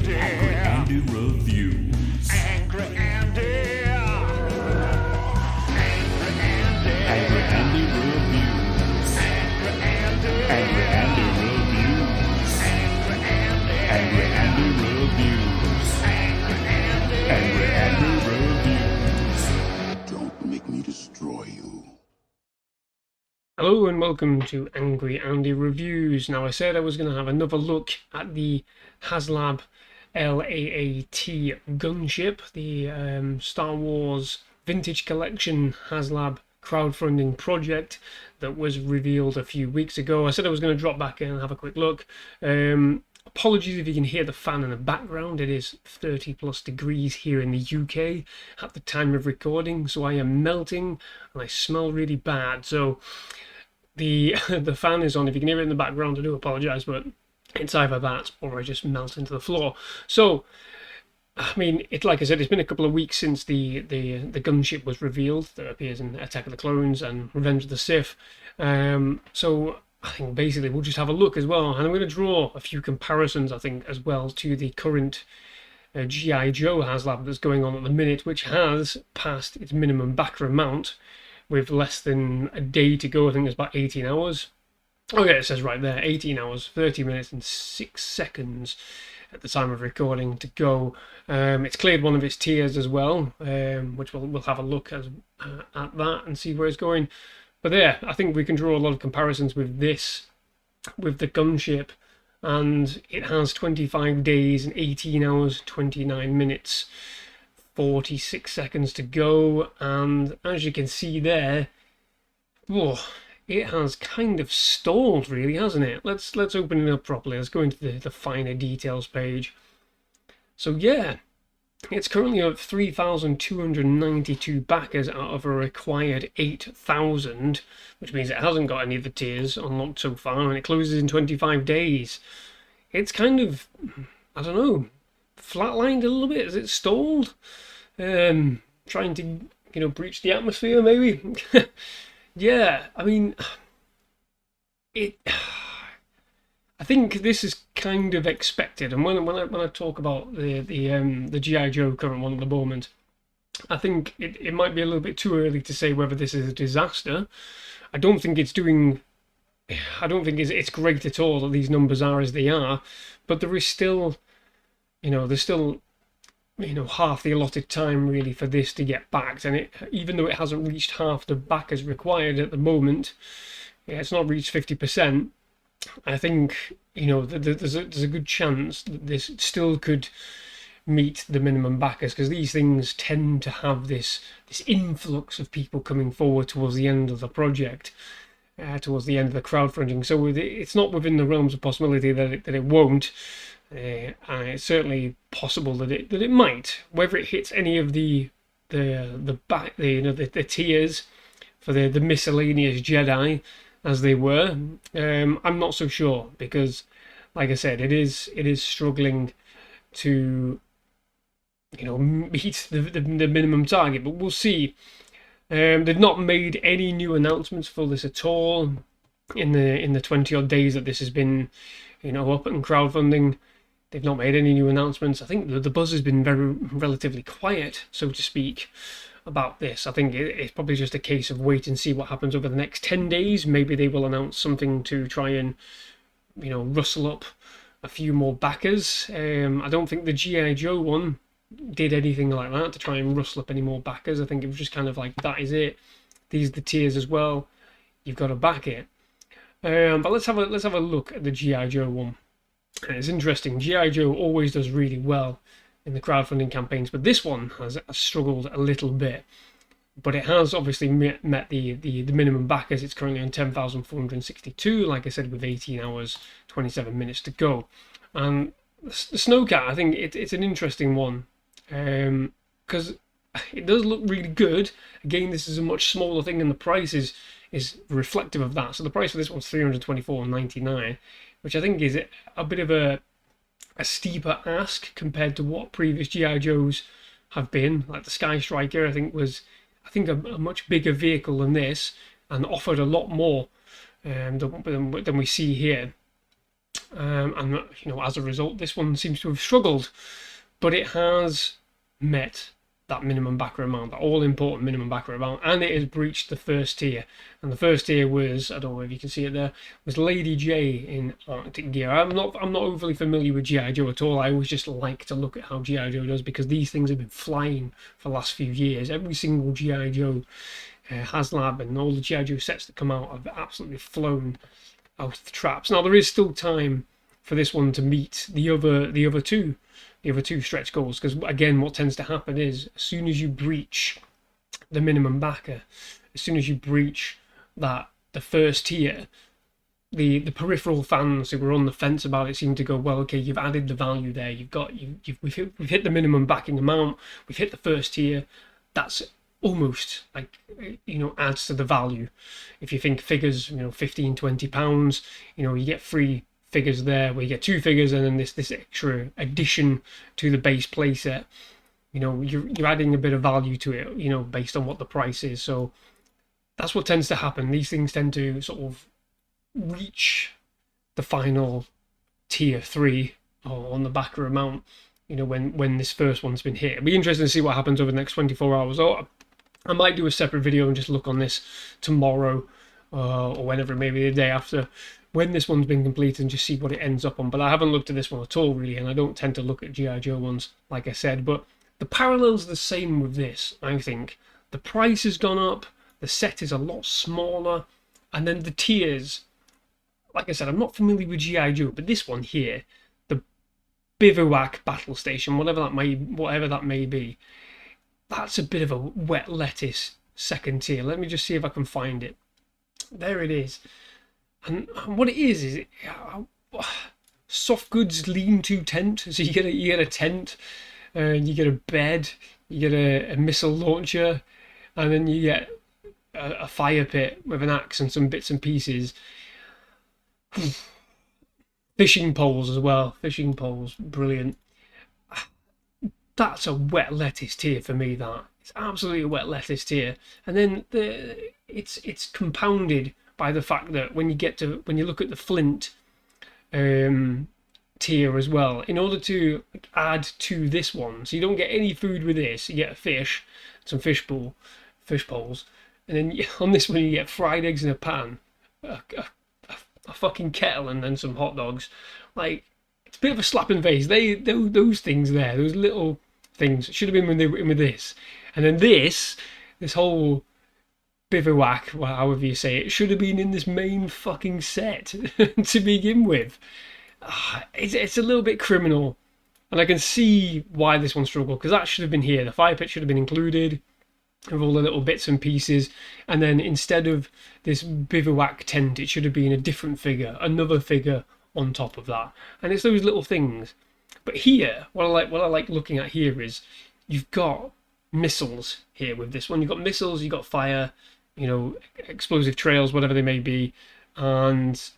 Angry Andy Reviews. Angry Andy. Angry Andy Reviews. Angry Andy Reviews. Angry Andy Reviews. Angry Andy Reviews. Don't make me destroy you. Hello and welcome to Angry Andy Reviews. Now I said I was going to have another look at the HASLAB LAAT Gunship, the Star Wars Vintage Collection HASLAB crowdfunding project that was revealed a few weeks ago. I said I was going to drop back in and have a quick look. Apologies if you can hear the fan in the background. It is 30 plus degrees here in the UK at the time of recording, so I am melting and I smell really bad. So the fan is on. If you can hear it in the background, I do apologise, but it's either that or I just melt into the floor. So, I mean, like I said, it's been a couple of weeks since the gunship was revealed that appears in Attack of the Clones and Revenge of the Sith. So I think basically we'll just have a look as well, and I'm going to draw a few comparisons, I think, as well to the current G.I. Joe HasLab that's going on at the minute, which has passed its minimum backer amount with less than a day to go. I think it's about 18 hours. Oh yeah, it says right there, 18 hours, 30 minutes and 6 seconds at the time of recording to go. It's cleared one of its tiers as well, which we'll have a look at that and see where it's going. But yeah, I think we can draw a lot of comparisons with this, with the gunship, and it has 25 days and 18 hours, 29 minutes, 46 seconds to go, and as you can see there, it has kind of stalled, really, hasn't it? Let's open it up properly. Let's go into the finer details page. So yeah, it's currently at 3,292 backers out of a required 8,000, which means it hasn't got any of the tiers unlocked so far, and it closes in 25 days. It's kind of, I don't know, flatlined a little bit. Has it stalled? Trying to, breach the atmosphere, maybe? Yeah, I mean, I think this is kind of expected, and when I talk about the G.I. Joe current one at the moment, I think it might be a little bit too early to say whether this is a disaster. I don't think it's great at all that these numbers are as they are, but there is still, half the allotted time really for this to get backed, and even though it hasn't reached half the backers required at the moment, it's not reached 50%. I think there's a good chance that this still could meet the minimum backers, because these things tend to have this influx of people coming forward towards the end of the project, towards the end of the crowdfunding. So it's not within the realms of possibility that it won't. And it's certainly possible that it might. Whether it hits any of the tiers for the miscellaneous Jedi as they were, I'm not so sure, because, like I said, it is struggling to meet the minimum target. But we'll see. They've not made any new announcements for this at all in the 20 odd days that this has been up and crowdfunding. They've not made any new announcements. I think the buzz has been relatively quiet, so to speak, about this. I think it's probably just a case of wait and see what happens over the next 10 days. Maybe they will announce something to try and, rustle up a few more backers. I don't think the G.I. Joe one did anything like that to try and rustle up any more backers. I think it was just kind of like, that is it. These are the tiers as well. You've got to back it. But let's have a look at the G.I. Joe one. And it's interesting. G.I. Joe always does really well in the crowdfunding campaigns, but this one has struggled a little bit. But it has obviously met the minimum backers. It's currently on 10,462, like I said, with 18 hours, 27 minutes to go. And the Snowcat, I think it's an interesting one, because it does look really good. Again, this is a much smaller thing, and the price is reflective of that. So the price for this one's $324.99, which I think is a bit of a steeper ask compared to what previous G.I. Joes have been. Like the Sky Striker, I think a much bigger vehicle than this, and offered a lot more than we see here. And you know, as a result, this one seems to have struggled, but it has met that minimum backer amount, that all-important minimum backer amount, and it has breached the first tier. And the first tier was, I don't know if you can see it there, was Lady J in Arctic gear. I'm not overly familiar with G.I. Joe at all. I always just like to look at how G.I. Joe does, because these things have been flying for the last few years. Every single G.I. Joe HasLab and all the G.I. Joe sets that come out have absolutely flown out of the traps. Now there is still time for this one to meet the other two stretch goals, because again, what tends to happen is, as soon as you breach the minimum backer, as soon as you breach the first tier, the peripheral fans who were on the fence about it seem to go, well, okay, you've added the value there, we've hit the minimum backing amount, we've hit the first tier, that's almost like, you know, adds to the value. If you think figures, you know, £15-20, you know, you get free figures there, where you get 2 figures and then this extra addition to the base playset. You know, you're adding a bit of value to it, you know, based on what the price is. So that's what tends to happen. These things tend to sort of reach the final tier 3 on the backer amount, you know, when this first one's been hit. It'll be interesting to see what happens over the next 24 hours. Or I might do a separate video and just look on this tomorrow, or whenever, maybe the day after, when this one's been completed, and just see what it ends up on. But I haven't looked at this one at all, really, and I don't tend to look at G.I. Joe ones, like I said. But the parallels are the same with this, I think. The price has gone up, the set is a lot smaller, and then the tiers, like I said, I'm not familiar with G.I. Joe, but this one here, the Bivouac Battle Station, whatever that may be, that's a bit of a wet lettuce second tier. Let me just see if I can find it. There it is. And what it is soft goods lean-to tent. So you get a tent, you get a bed, you get a missile launcher, and then you get a fire pit with an axe and some bits and pieces. Fishing poles as well. Fishing poles, brilliant. That's a wet lettuce tier for me. That it's absolutely a wet lettuce tier. And then it's compounded by the fact that when you look at the flint tier as well, in order to add to this one, so you don't get any food with this, you get a fish, some fish poles, and then on this one you get fried eggs in a pan, a fucking kettle, and then some hot dogs. Like, it's a bit of a slap in the face. Those things there, those little things, should have been when they were in with this. And then this whole bivouac, however you say it, should have been in this main fucking set to begin with. It's a little bit criminal, and I can see why this one struggled, because that should have been here. The fire pit should have been included with all the little bits and pieces, and then instead of this bivouac tent, it should have been a different figure, another figure on top of that. And it's those little things. But here, what I like looking at here is, you've got missiles here with this one. You've got missiles, you've got fire, you know, explosive trails, whatever they may be, and,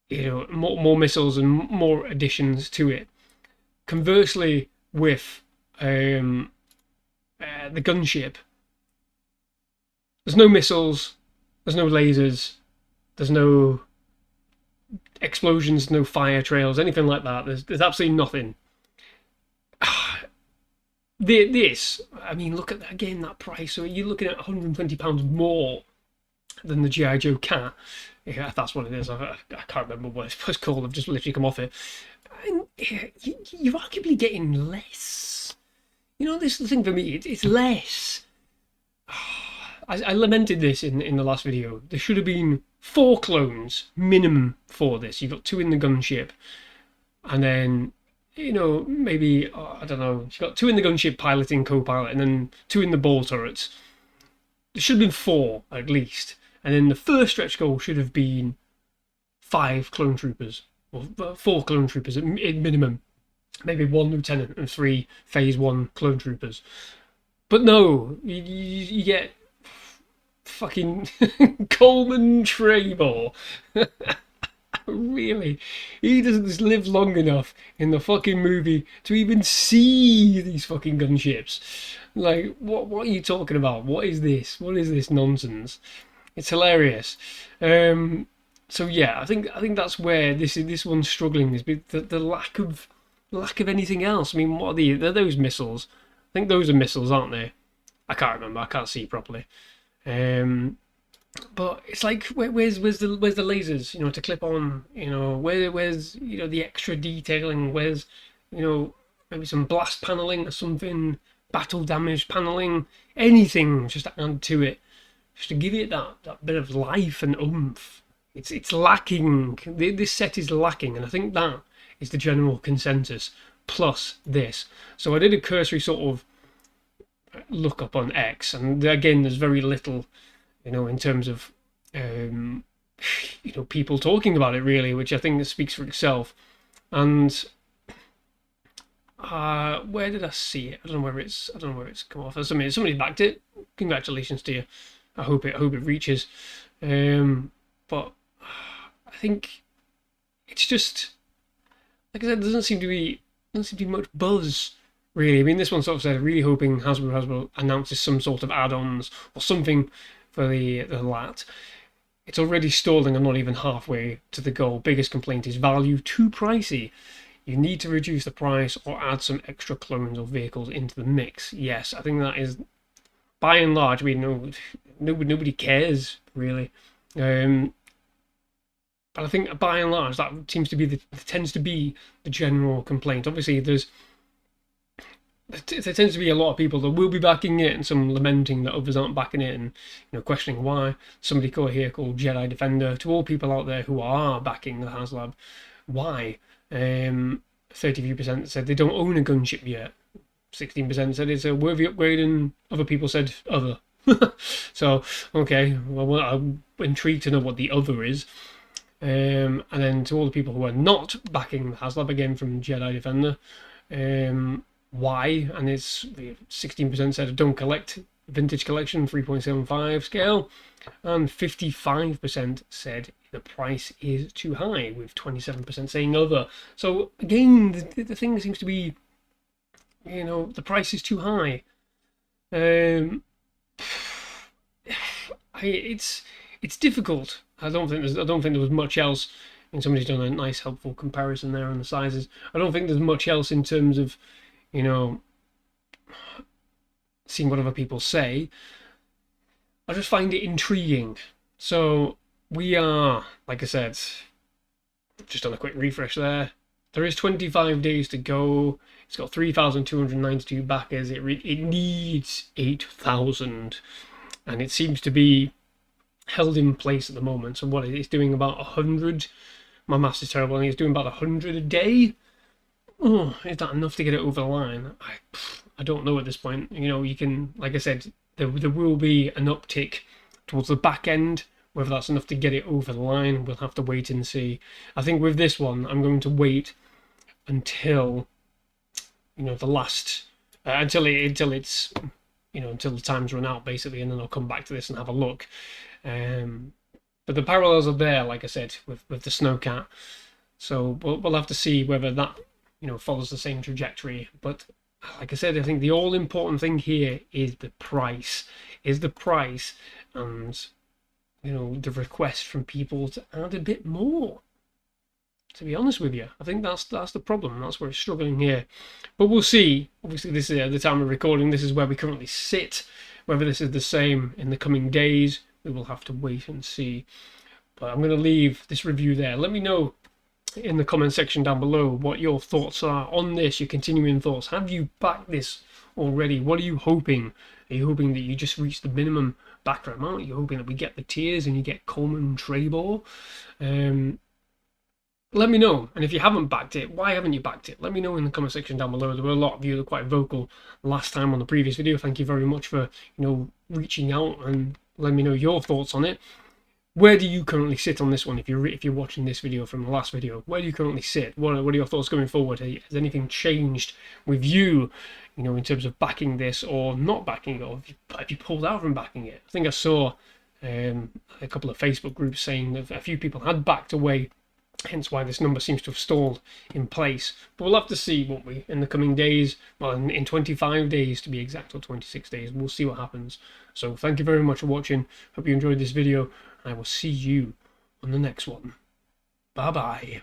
you know, more missiles and more additions to it. Conversely, with the gunship, there's no missiles, there's no lasers, there's no explosions, no fire trails, anything like that. There's absolutely nothing. This, I mean, look at that, again, that price. So you're looking at £120 more than the G.I. Joe cat. Yeah, that's what it is. I can't remember what it's called. I've just literally come off it. And you're arguably getting less. You know, this is the thing for me. It's less. I lamented this in the last video. There should have been 4 clones minimum for this. You've got 2 in the gunship, and then, you know, maybe, I don't know, you've got 2 in the gunship piloting co-pilot, and then 2 in the ball turrets. There should have been 4 at least, and then the first stretch goal should have been 5 clone troopers, or 4 clone troopers at minimum, maybe 1 lieutenant and 3 phase 1 clone troopers. But no, you get fucking Coleman Trebor. Really? He doesn't live long enough in the fucking movie to even see these fucking gunships. Like, what are you talking about? What is this? What is this nonsense? It's hilarious. So yeah, I think that's where this one's struggling, is the lack of anything else. I mean, what are they're those missiles? I think those are missiles, aren't they? I can't remember. I can't see properly. But it's like, where's the lasers? You know, to clip on. You know, where's the extra detailing? Where's maybe some blast paneling or something, battle damage paneling, anything just to add to it, just to give it that bit of life and oomph. It's lacking. This set is lacking, and I think that is the general consensus. Plus this. So I did a cursory sort of look up on X, and again, there's very little, in terms of, people talking about it really, which I think speaks for itself. And where did I see it? I don't know where it's come off. Somebody backed it. Congratulations to you. I hope it reaches. But I think it's just, like I said, there doesn't seem to be much buzz, really. I mean, this one sort of said, really hoping Hasbro announces some sort of add-ons or something for the LAAT. It's already stalling and not even halfway to the goal. Biggest complaint is value too pricey. You need to reduce the price or add some extra clones or vehicles into the mix. Yes, I think that is, by and large, nobody cares really. But I think by and large that tends to be the general complaint. Obviously, there tends to be a lot of people that will be backing it, and some lamenting that others aren't backing it, and questioning why. Somebody here called Jedi Defender. To all people out there who are backing the HasLab, why? 33% said they don't own a gunship yet. 16% said it's a worthy upgrade, and other people said other. So okay, well, I'm intrigued to know what the other is. And then to all the people who are not backing the HasLab, again from Jedi Defender, why? And it's 16% said don't collect, vintage collection 3.75 scale, and 55% said the price is too high, with 27% saying other. So again, the thing seems to be, the price is too high. It's difficult. I don't think there was much else. I mean, somebody's done a nice helpful comparison there on the sizes. I don't think there's much else in terms of, seeing what other people say. I just find it intriguing. So we are, like I said, just on a quick refresh there. There is 25 days to go. It's got 3,292 backers. It needs 8,000, and it seems to be held in place at the moment. So what, it's doing about 100. My maths is terrible. I think it's doing about 100 a day. Oh, is that enough to get it over the line? I don't know at this point. You can, like I said, there will be an uptick towards the back end. Whether that's enough to get it over the line, we'll have to wait and see. I think with this one, I'm going to wait until the last until it's until the time's run out, basically, and then I'll come back to this and have a look. But the parallels are there, like I said, with the Snowcat. So we'll have to see whether that follows the same trajectory. But like I said, I think the all important thing here is the price. And the request from people to add a bit more. To be honest with you, I think that's the problem. That's where it's struggling here. But we'll see. Obviously, this is at the time of recording. This is where we currently sit. Whether this is the same in the coming days, we will have to wait and see. But I'm going to leave this review there. Let me know in the comment section down below what your thoughts are on this, your continuing thoughts. Have you backed this already? What are you hoping? Are you hoping that you just reach the minimum backer amount? Are you hoping that we get the tiers and you get Coleman Trebor? Let me know. And if you haven't backed it, why haven't you backed it? Let me know in the comment section down below. There were a lot of you that were quite vocal last time on the previous video. Thank you very much for reaching out and letting me know your thoughts on it. Where do you currently sit on this one? If you're watching this video from the last video, where do you currently sit? What are your thoughts going forward? Has anything changed with you, in terms of backing this or not backing it, or have you pulled out from backing it? I think I saw a couple of Facebook groups saying that a few people had backed away, hence why this number seems to have stalled in place. But we'll have to see, won't we, in the coming days. Well, in 25 days to be exact, or 26 days. We'll see what happens. So thank you very much for watching. Hope you enjoyed this video. I will see you on the next one. Bye bye.